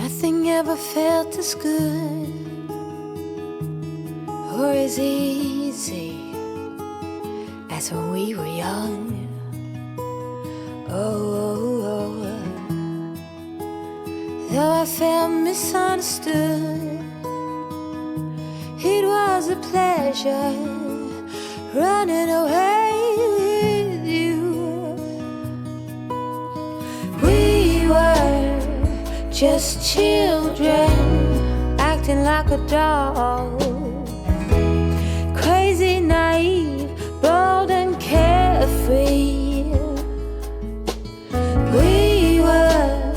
Nothing ever felt as good or as easy as when we were young. Though I felt misunderstood, it was a pleasure running away with you. We were just children acting like a doll, crazy, naive, bold and carefree. We were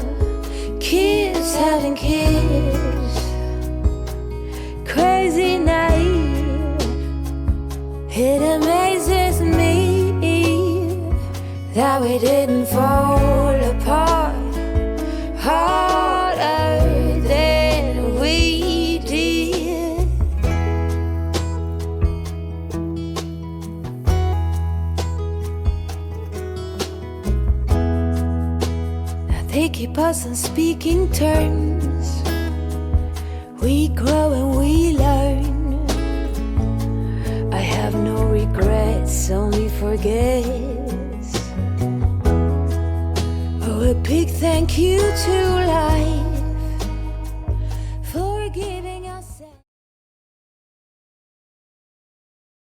kids having kids, crazy, naive. It amazes me that we didn't fall apart harder than we did. Now they keep us on speaking terms. We grow and we learn. I have no regrets, only forgets. Oh, a big thank you to life